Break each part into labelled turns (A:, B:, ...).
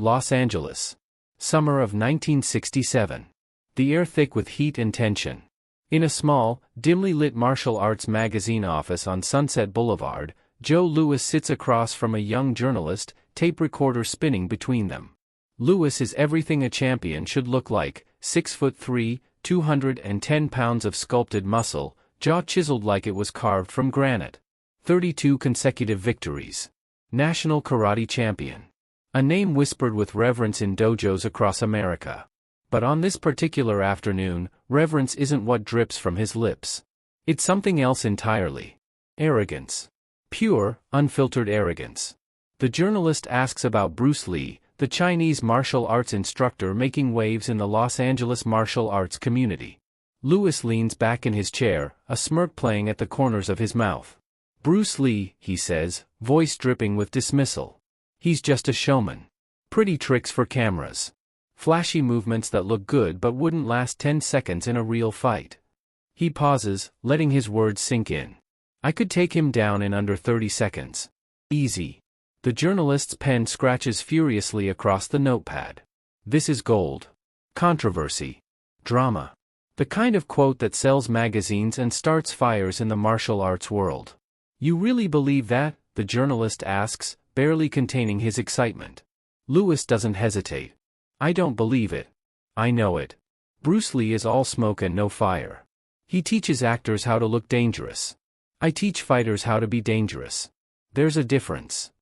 A: Los Angeles. Summer of 1967. The air thick with heat and tension. In a small, dimly lit martial arts magazine office on Sunset Boulevard, Joe Louis sits across from a young journalist, tape recorder spinning between them. Louis is everything a champion should look like: 6'3", 210 pounds of sculpted muscle, jaw chiseled like it was carved from granite. 32 consecutive victories. National karate champion. A name whispered with reverence in dojos across America. But on this particular afternoon, reverence isn't what drips from his lips. It's something else entirely. Arrogance. Pure, unfiltered arrogance. The journalist asks about Bruce Lee, the Chinese martial arts instructor making waves in the Los Angeles martial arts community. Louis leans back in his chair, a smirk playing at the corners of his mouth. Bruce Lee, he says, voice dripping with dismissal. He's just a showman. Pretty tricks for cameras. Flashy movements that look good but wouldn't last 10 seconds in a real fight. He pauses, letting his words sink in. I could take him down in under 30 seconds. Easy. The journalist's pen scratches furiously across the notepad. This is gold. Controversy. Drama. The kind of quote that sells magazines and starts fires in the martial arts world. You really believe that? The journalist asks, barely containing his excitement. Louis doesn't hesitate. I don't believe it. I know it. Bruce Lee is all smoke and no fire. He teaches actors how to look dangerous. I teach fighters how to be dangerous. There's a difference.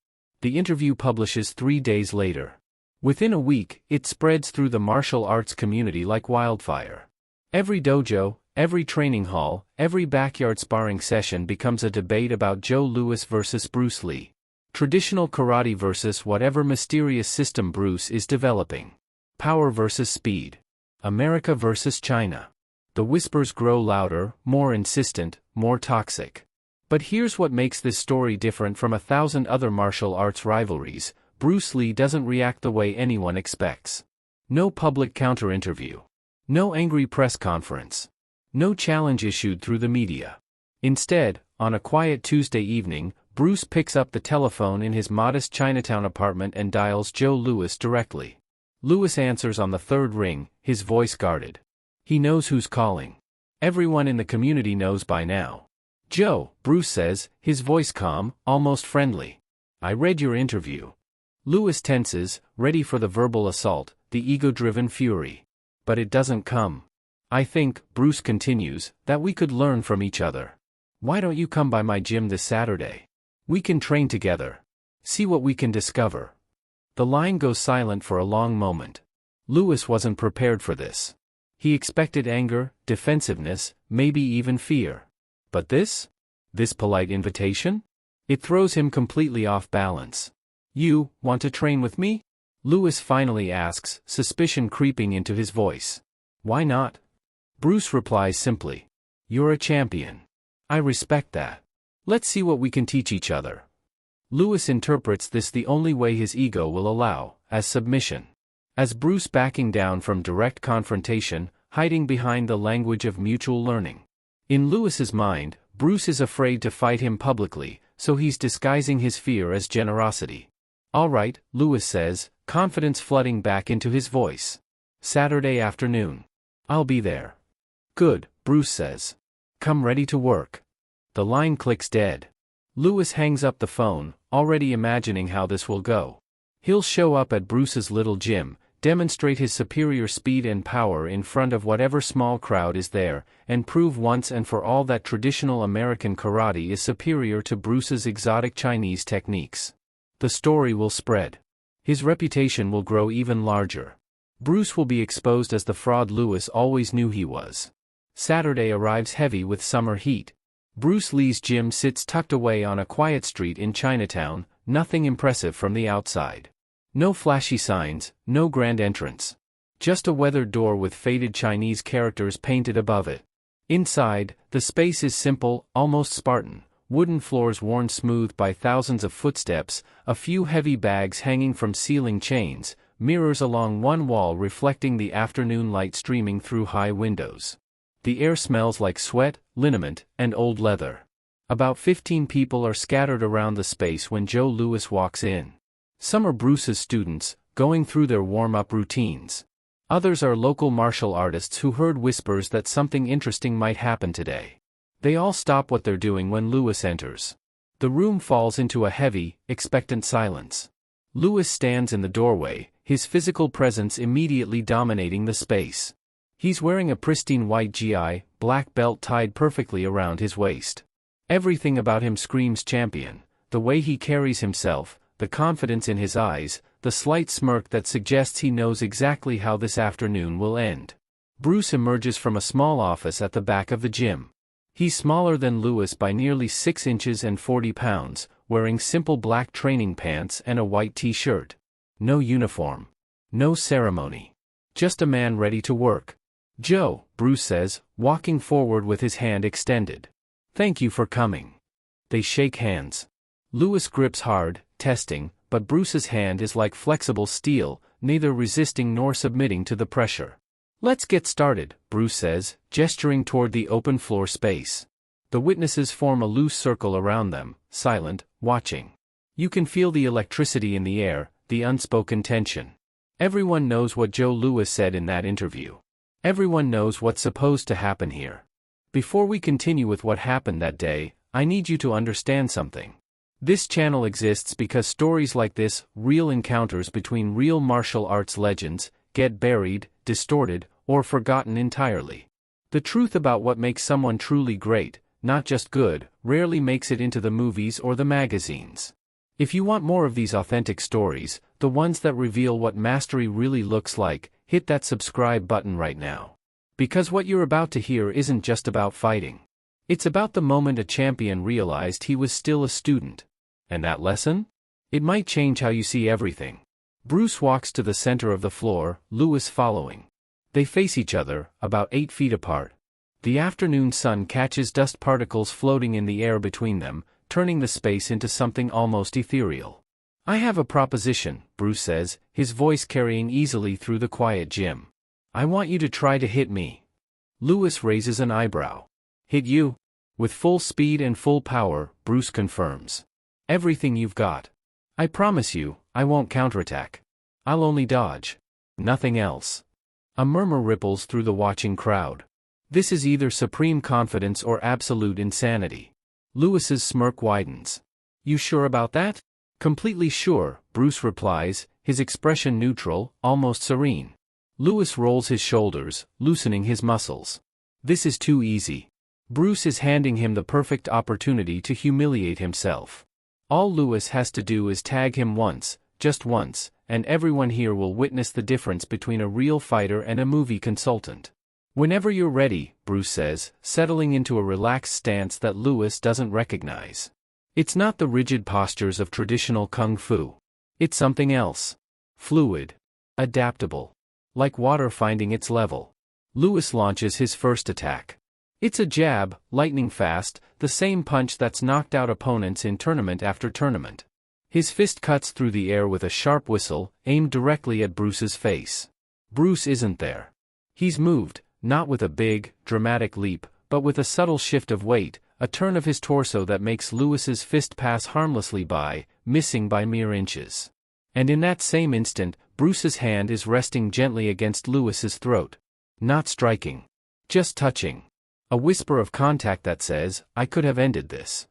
A: The interview publishes 3 days later. Within a week, it spreads through the martial arts community like wildfire. Every dojo, every training hall, every backyard sparring session becomes a debate about Joe Louis versus Bruce Lee. Traditional karate versus whatever mysterious system Bruce is developing. Power versus speed. America versus China. The whispers grow louder, more insistent, more toxic. But here's what makes this story different from 1,000 other martial arts rivalries: Bruce Lee doesn't react the way anyone expects. No public counter-interview. No angry press conference. No challenge issued through the media. Instead, on a quiet Tuesday evening, Bruce picks up the telephone in his modest Chinatown apartment and dials Joe Louis directly. Louis answers on the third ring, his voice guarded. He knows who's calling. Everyone in the community knows by now. Joe, Bruce says, his voice calm, almost friendly. I read your interview. Louis tenses, ready for the verbal assault, the ego-driven fury. But it doesn't come. I think, Bruce continues, that we could learn from each other. Why don't you come by my gym this Saturday? We can train together. See what we can discover. The line goes silent for a long moment. Louis wasn't prepared for this. He expected anger, defensiveness, maybe even fear. But this? This polite invitation? It throws him completely off balance. You want to train with me? Louis finally asks, suspicion creeping into his voice. Why not? Bruce replies simply. You're a champion. I respect that. Let's see what we can teach each other. Louis interprets this the only way his ego will allow, as submission. As Bruce backing down from direct confrontation, hiding behind the language of mutual learning. In Louis's mind, Bruce is afraid to fight him publicly, so he's disguising his fear as generosity. All right, Louis says, confidence flooding back into his voice. Saturday afternoon. I'll be there. Good, Bruce says. Come ready to work. The line clicks dead. Louis hangs up the phone, already imagining how this will go. He'll show up at Bruce's little gym, demonstrate his superior speed and power in front of whatever small crowd is there, and prove once and for all that traditional American karate is superior to Bruce's exotic Chinese techniques. The story will spread. His reputation will grow even larger. Bruce will be exposed as the fraud Louis always knew he was. Saturday arrives heavy with summer heat. Bruce Lee's gym sits tucked away on a quiet street in Chinatown, nothing impressive from the outside. No flashy signs, no grand entrance. Just a weathered door with faded Chinese characters painted above it. Inside, the space is simple, almost Spartan. Wooden floors worn smooth by thousands of footsteps, a few heavy bags hanging from ceiling chains, mirrors along one wall reflecting the afternoon light streaming through high windows. The air smells like sweat, liniment, and old leather. About 15 people are scattered around the space when Joe Louis walks in. Some are Bruce's students, going through their warm-up routines. Others are local martial artists who heard whispers that something interesting might happen today. They all stop what they're doing when Lewis enters. The room falls into a heavy, expectant silence. Lewis stands in the doorway, his physical presence immediately dominating the space. He's wearing a pristine white GI, black belt tied perfectly around his waist. Everything about him screams champion, the way he carries himself, the confidence in his eyes, the slight smirk that suggests he knows exactly how this afternoon will end. Bruce emerges from a small office at the back of the gym. He's smaller than Lewis by nearly 6 inches and 40 pounds, wearing simple black training pants and a white t-shirt. No uniform. No ceremony. Just a man ready to work. "Joe," Bruce says, walking forward with his hand extended. "Thank you for coming." They shake hands. Lewis grips hard, testing, but Bruce's hand is like flexible steel, neither resisting nor submitting to the pressure. "Let's get started," Bruce says, gesturing toward the open floor space. The witnesses form a loose circle around them, silent, watching. You can feel the electricity in the air, the unspoken tension. Everyone knows what Joe Lewis said in that interview. Everyone knows what's supposed to happen here. Before we continue with what happened that day, I need you to understand something. This channel exists because stories like this, real encounters between real martial arts legends, get buried, distorted, or forgotten entirely. The truth about what makes someone truly great, not just good, rarely makes it into the movies or the magazines. If you want more of these authentic stories, the ones that reveal what mastery really looks like, hit that subscribe button right now. Because what you're about to hear isn't just about fighting. It's about the moment a champion realized he was still a student. And that lesson? It might change how you see everything. Bruce walks to the center of the floor, Lewis following. They face each other, about 8 feet apart. The afternoon sun catches dust particles floating in the air between them, turning the space into something almost ethereal. "I have a proposition," Bruce says, his voice carrying easily through the quiet gym. "I want you to try to hit me." Lewis raises an eyebrow. "Hit you?" "With full speed and full power," Bruce confirms. "Everything you've got. I promise you, I won't counterattack. I'll only dodge. Nothing else." A murmur ripples through the watching crowd. This is either supreme confidence or absolute insanity. Lewis's smirk widens. "You sure about that?" "Completely sure," Bruce replies, his expression neutral, almost serene. Lewis rolls his shoulders, loosening his muscles. "This is too easy." Bruce is handing him the perfect opportunity to humiliate himself. All Lewis has to do is tag him once, just once, and everyone here will witness the difference between a real fighter and a movie consultant. "Whenever you're ready," Bruce says, settling into a relaxed stance that Lewis doesn't recognize. It's not the rigid postures of traditional kung fu. It's something else. Fluid. Adaptable. Like water finding its level. Lewis launches his first attack. It's a jab, lightning fast, the same punch that's knocked out opponents in tournament after tournament. His fist cuts through the air with a sharp whistle, aimed directly at Bruce's face. Bruce isn't there. He's moved, not with a big, dramatic leap, but with a subtle shift of weight, a turn of his torso that makes Lewis's fist pass harmlessly by, missing by mere inches. And in that same instant, Bruce's hand is resting gently against Lewis's throat. Not striking. Just touching. A whisper of contact that says, "I could have ended this."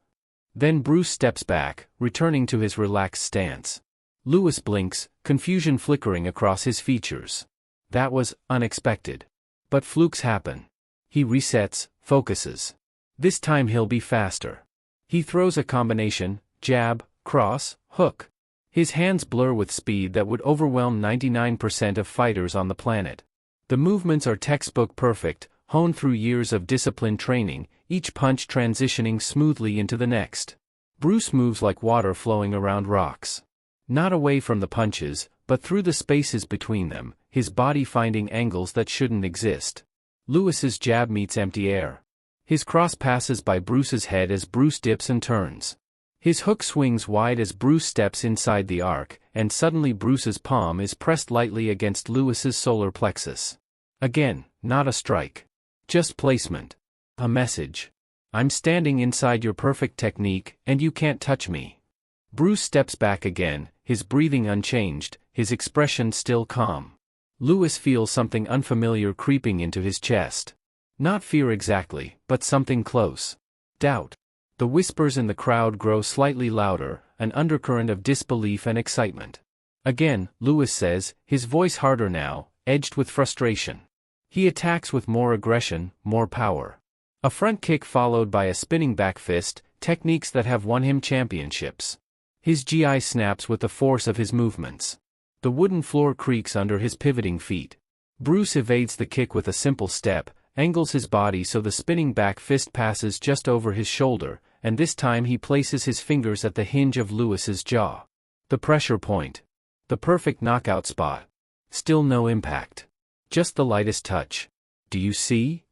A: Then Bruce steps back, returning to his relaxed stance. Lewis blinks, confusion flickering across his features. That was unexpected. But flukes happen. He resets, focuses. This time he'll be faster. He throws a combination, jab, cross, hook. His hands blur with speed that would overwhelm 99% of fighters on the planet. The movements are textbook perfect, honed through years of disciplined training, each punch transitioning smoothly into the next. Bruce moves like water flowing around rocks. Not away from the punches, but through the spaces between them, his body finding angles that shouldn't exist. Lewis's jab meets empty air. His cross passes by Bruce's head as Bruce dips and turns. His hook swings wide as Bruce steps inside the arc, and suddenly Bruce's palm is pressed lightly against Lewis's solar plexus. Again, not a strike. Just placement. A message. "I'm standing inside your perfect technique, and you can't touch me." Bruce steps back again, his breathing unchanged, his expression still calm. Lewis feels something unfamiliar creeping into his chest. Not fear exactly, but something close. Doubt. The whispers in the crowd grow slightly louder, an undercurrent of disbelief and excitement. Again, Lewis says, his voice harder now, edged with frustration. He attacks with more aggression, more power. A front kick followed by a spinning back fist, techniques that have won him championships. His GI snaps with the force of his movements. The wooden floor creaks under his pivoting feet. Bruce evades the kick with a simple step, angles his body so the spinning back fist passes just over his shoulder, and this time he places his fingers at the hinge of Lewis's jaw. The pressure point. The perfect knockout spot. Still no impact. Just the lightest touch. Do you see?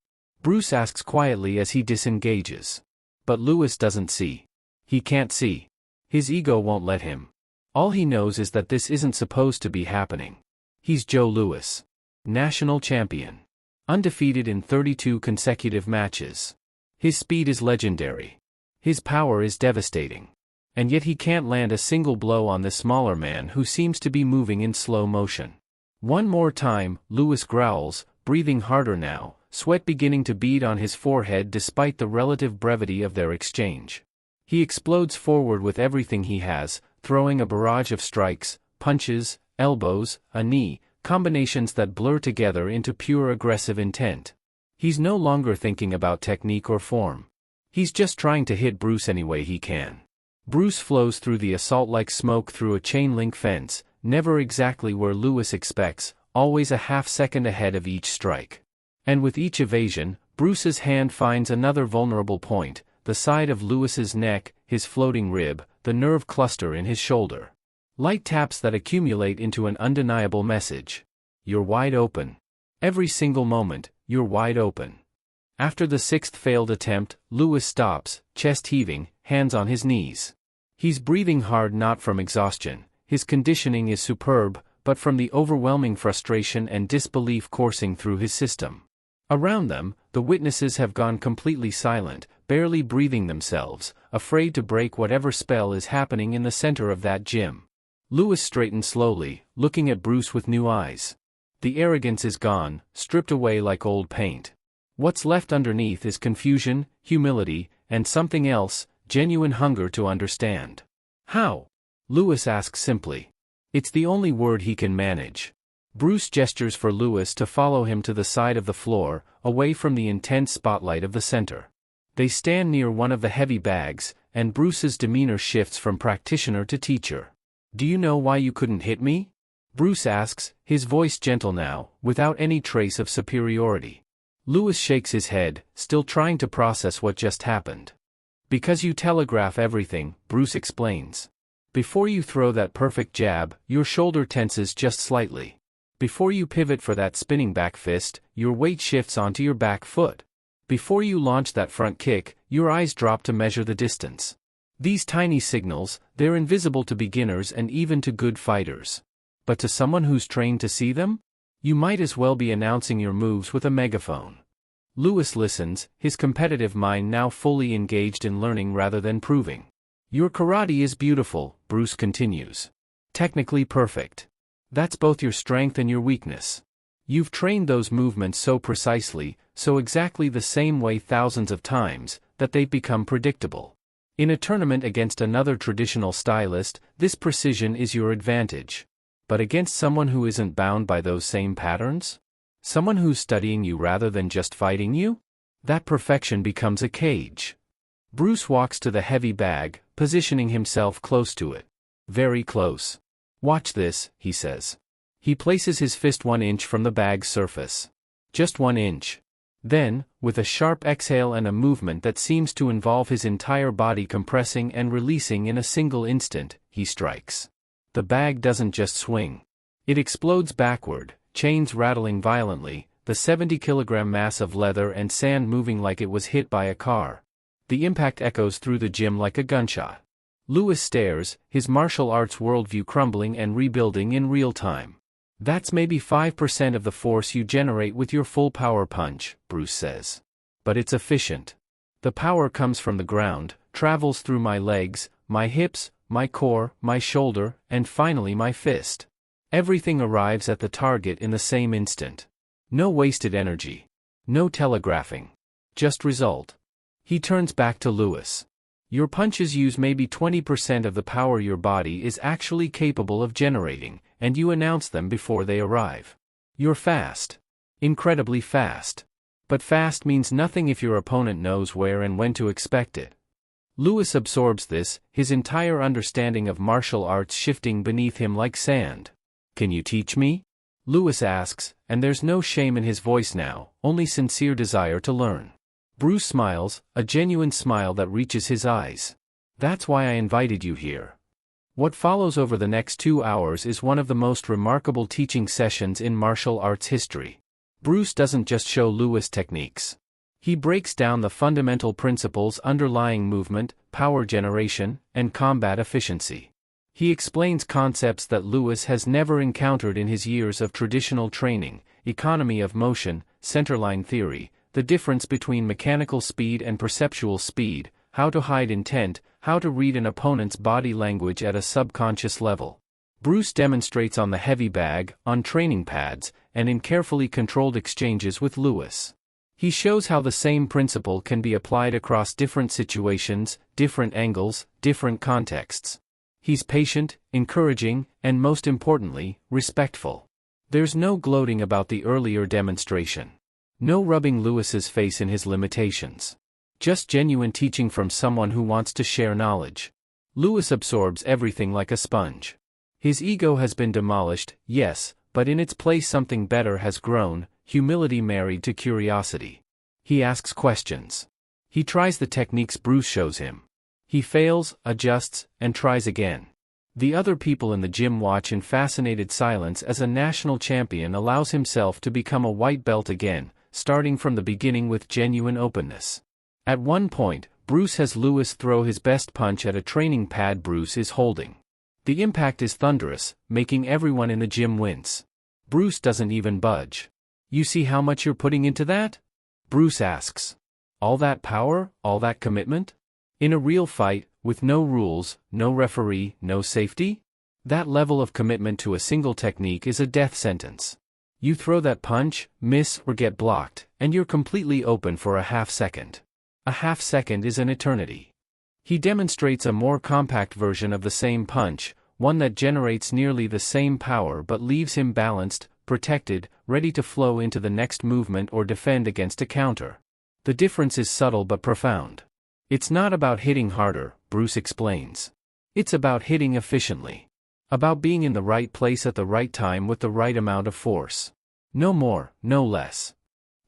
A: Bruce asks quietly as he disengages. But Lewis doesn't see. He can't see. His ego won't let him. All he knows is that this isn't supposed to be happening. He's Joe Louis. National champion. Undefeated in 32 consecutive matches. His speed is legendary. His power is devastating. And yet he can't land a single blow on this smaller man who seems to be moving in slow motion. One more time, Lewis growls, breathing harder now, sweat beginning to bead on his forehead despite the relative brevity of their exchange. He explodes forward with everything he has, throwing a barrage of strikes, punches, elbows, a knee, combinations that blur together into pure aggressive intent. He's no longer thinking about technique or form. He's just trying to hit Bruce any way he can. Bruce flows through the assault like smoke through a chain-link fence, never exactly where Lewis expects, always a half-second ahead of each strike. And with each evasion, Bruce's hand finds another vulnerable point, the side of Lewis's neck, his floating rib, the nerve cluster in his shoulder. Light taps that accumulate into an undeniable message. You're wide open. Every single moment, you're wide open. After the sixth failed attempt, Lewis stops, chest heaving, hands on his knees. He's breathing hard not from exhaustion, his conditioning is superb, but from the overwhelming frustration and disbelief coursing through his system. Around them, the witnesses have gone completely silent, barely breathing themselves, afraid to break whatever spell is happening in the center of that gym. Lewis straightens slowly, looking at Bruce with new eyes. The arrogance is gone, stripped away like old paint. What's left underneath is confusion, humility, and something else, genuine hunger to understand. How? Lewis asks simply. It's the only word he can manage. Bruce gestures for Lewis to follow him to the side of the floor, away from the intense spotlight of the center. They stand near one of the heavy bags, and Bruce's demeanor shifts from practitioner to teacher. Do you know why you couldn't hit me? Bruce asks, his voice gentle now, without any trace of superiority. Lewis shakes his head, still trying to process what just happened. Because you telegraph everything, Bruce explains. Before you throw that perfect jab, your shoulder tenses just slightly. Before you pivot for that spinning back fist, your weight shifts onto your back foot. Before you launch that front kick, your eyes drop to measure the distance. These tiny signals, they're invisible to beginners and even to good fighters. But to someone who's trained to see them? You might as well be announcing your moves with a megaphone. Lewis listens, his competitive mind now fully engaged in learning rather than proving. Your karate is beautiful, Bruce continues. Technically perfect. That's both your strength and your weakness. You've trained those movements so precisely, so exactly the same way thousands of times, that they've become predictable. In a tournament against another traditional stylist, this precision is your advantage. But against someone who isn't bound by those same patterns? Someone who's studying you rather than just fighting you? That perfection becomes a cage. Bruce walks to the heavy bag, positioning himself close to it. Very close. Watch this, he says. He places his fist 1 inch from the bag's surface. Just 1 inch. Then, with a sharp exhale and a movement that seems to involve his entire body compressing and releasing in a single instant, he strikes. The bag doesn't just swing. It explodes backward, chains rattling violently, the 70-kilogram mass of leather and sand moving like it was hit by a car. The impact echoes through the gym like a gunshot. Lewis stares, his martial arts worldview crumbling and rebuilding in real time. That's maybe 5% of the force you generate with your full power punch, Bruce says. But it's efficient. The power comes from the ground, travels through my legs, my hips, my core, my shoulder, and finally my fist. Everything arrives at the target in the same instant. No wasted energy. No telegraphing. Just result. He turns back to Lewis. Your punches use maybe 20% of the power your body is actually capable of generating, and you announce them before they arrive. You're fast. Incredibly fast. But fast means nothing if your opponent knows where and when to expect it. Lewis absorbs this, his entire understanding of martial arts shifting beneath him like sand. Can you teach me? Lewis asks, and there's no shame in his voice now, only sincere desire to learn. Bruce smiles, a genuine smile that reaches his eyes. That's why I invited you here. What follows over the next 2 hours is one of the most remarkable teaching sessions in martial arts history. Bruce doesn't just show Lewis techniques. He breaks down the fundamental principles underlying movement, power generation, and combat efficiency. He explains concepts that Lewis has never encountered in his years of traditional training: economy of motion, centerline theory, the difference between mechanical speed and perceptual speed, how to hide intent, how to read an opponent's body language at a subconscious level. Bruce demonstrates on the heavy bag, on training pads, and in carefully controlled exchanges with Lewis. He shows how the same principle can be applied across different situations, different angles, different contexts. He's patient, encouraging, and most importantly, respectful. There's no gloating about the earlier demonstration. No rubbing Lewis's face in his limitations. Just genuine teaching from someone who wants to share knowledge. Lewis absorbs everything like a sponge. His ego has been demolished, yes, but in its place something better has grown: humility married to curiosity. He asks questions. He tries the techniques Bruce shows him. He fails, adjusts, and tries again. The other people in the gym watch in fascinated silence as a national champion allows himself to become a white belt again, starting from the beginning with genuine openness. At one point, Bruce has Lewis throw his best punch at a training pad Bruce is holding. The impact is thunderous, making everyone in the gym wince. Bruce doesn't even budge. You see how much you're putting into that? Bruce asks. All that power, all that commitment? In a real fight, with no rules, no referee, no safety? That level of commitment to a single technique is a death sentence. You throw that punch, miss, or get blocked, and you're completely open for a half second. A half second is an eternity. He demonstrates a more compact version of the same punch, one that generates nearly the same power but leaves him balanced, protected, ready to flow into the next movement or defend against a counter. The difference is subtle but profound. It's not about hitting harder, Bruce explains. It's about hitting efficiently. About being in the right place at the right time with the right amount of force. No more, no less.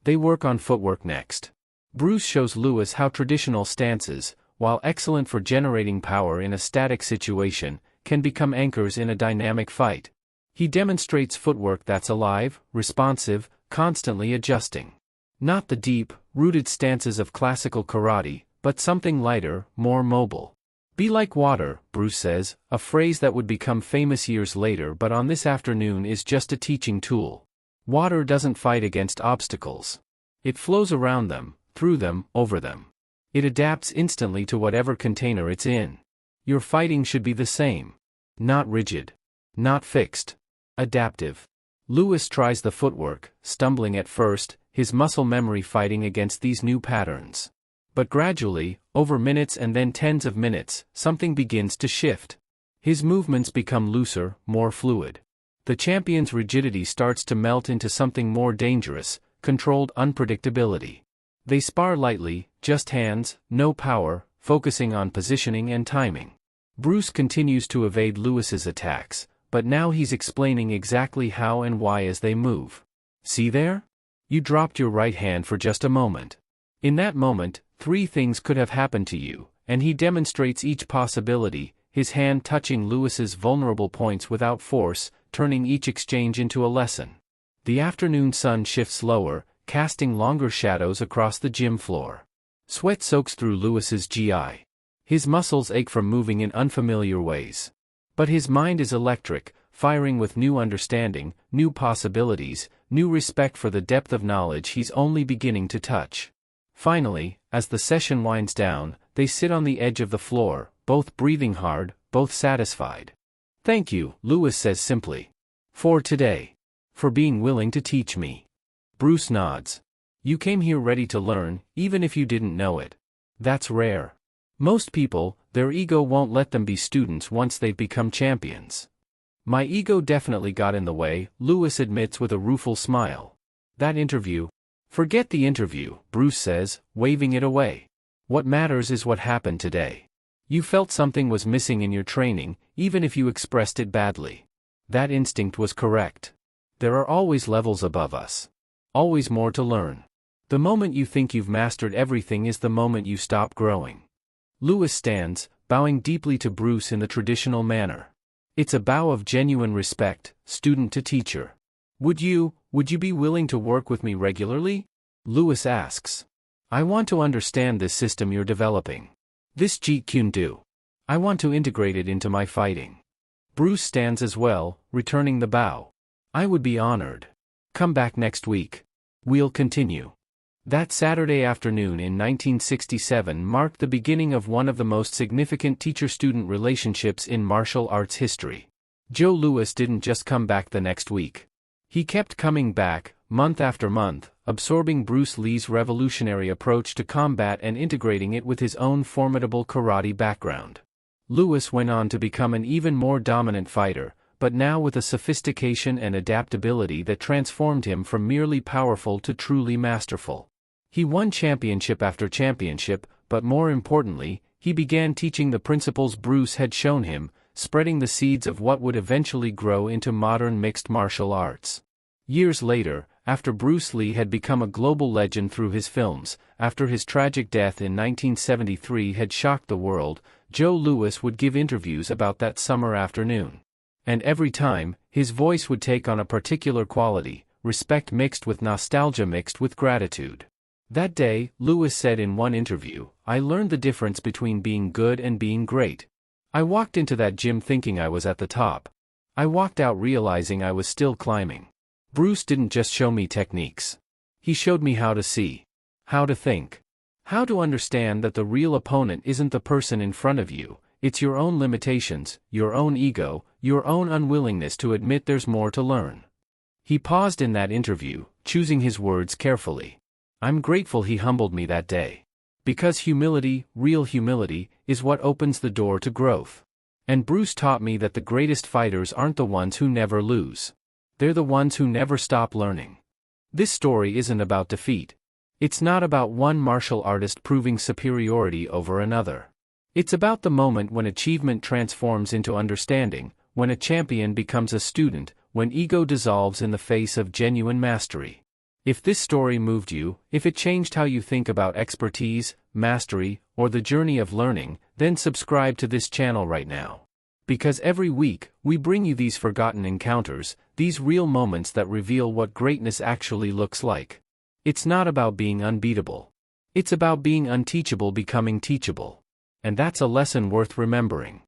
A: They work on footwork next. Bruce shows Lewis how traditional stances, while excellent for generating power in a static situation, can become anchors in a dynamic fight. He demonstrates footwork that's alive, responsive, constantly adjusting. Not the deep, rooted stances of classical karate, but something lighter, more mobile. Be like water, Bruce says, a phrase that would become famous years later but on this afternoon is just a teaching tool. Water doesn't fight against obstacles. It flows around them, through them, over them. It adapts instantly to whatever container it's in. Your fighting should be the same. Not rigid. Not fixed. Adaptive. Lewis tries the footwork, stumbling at first, his muscle memory fighting against these new patterns. But gradually, over minutes and then tens of minutes, something begins to shift. His movements become looser, more fluid. The champion's rigidity starts to melt into something more dangerous: controlled unpredictability. They spar lightly, just hands, no power, focusing on positioning and timing. Bruce continues to evade Lewis's attacks, but now he's explaining exactly how and why as they move. See there? You dropped your right hand for just a moment. In that moment, 3 things could have happened to you, and he demonstrates each possibility, his hand touching Lewis's vulnerable points without force, turning each exchange into a lesson. The afternoon sun shifts lower, casting longer shadows across the gym floor. Sweat soaks through Lewis's GI. His muscles ache from moving in unfamiliar ways. But his mind is electric, firing with new understanding, new possibilities, new respect for the depth of knowledge he's only beginning to touch. Finally, as the session winds down, they sit on the edge of the floor, both breathing hard, both satisfied. "Thank you," Lewis says simply. "For today. For being willing to teach me." Bruce nods. "You came here ready to learn, even if you didn't know it. That's rare. Most people, their ego won't let them be students once they've become champions." "My ego definitely got in the way," Lewis admits with a rueful smile. "That interview—" "Forget the interview," Bruce says, waving it away. "What matters is what happened today. You felt something was missing in your training, even if you expressed it badly. That instinct was correct. There are always levels above us. Always more to learn. The moment you think you've mastered everything is the moment you stop growing." Lewis stands, bowing deeply to Bruce in the traditional manner. It's a bow of genuine respect, student to teacher. Would you be willing to work with me regularly?" Lewis asks. "I want to understand this system you're developing. This Jeet Kune Do. I want to integrate it into my fighting." Bruce stands as well, returning the bow. "I would be honored. Come back next week. We'll continue." That Saturday afternoon in 1967 marked the beginning of one of the most significant teacher-student relationships in martial arts history. Joe Lewis didn't just come back the next week. He kept coming back, month after month, absorbing Bruce Lee's revolutionary approach to combat and integrating it with his own formidable karate background. Lewis went on to become an even more dominant fighter, but now with a sophistication and adaptability that transformed him from merely powerful to truly masterful. He won championship after championship, but more importantly, he began teaching the principles Bruce had shown him, spreading the seeds of what would eventually grow into modern mixed martial arts. Years later, after Bruce Lee had become a global legend through his films, after his tragic death in 1973 had shocked the world, Joe Lewis would give interviews about that summer afternoon. And every time, his voice would take on a particular quality, respect mixed with nostalgia mixed with gratitude. That day, Lewis said in one interview, "I learned the difference between being good and being great. I walked into that gym thinking I was at the top. I walked out realizing I was still climbing." Bruce didn't just show me techniques. He showed me how to see. How to think. How to understand that the real opponent isn't the person in front of you, it's your own limitations, your own ego, your own unwillingness to admit there's more to learn. He paused in that interview, choosing his words carefully. I'm grateful he humbled me that day. Because humility, real humility, is what opens the door to growth. And Bruce taught me that the greatest fighters aren't the ones who never lose. They're the ones who never stop learning. This story isn't about defeat. It's not about one martial artist proving superiority over another. It's about the moment when achievement transforms into understanding, when a champion becomes a student, when ego dissolves in the face of genuine mastery. If this story moved you, if it changed how you think about expertise, mastery, or the journey of learning, then subscribe to this channel right now. Because every week, we bring you these forgotten encounters, these real moments that reveal what greatness actually looks like. It's not about being unbeatable. It's about being unteachable becoming teachable. And that's a lesson worth remembering.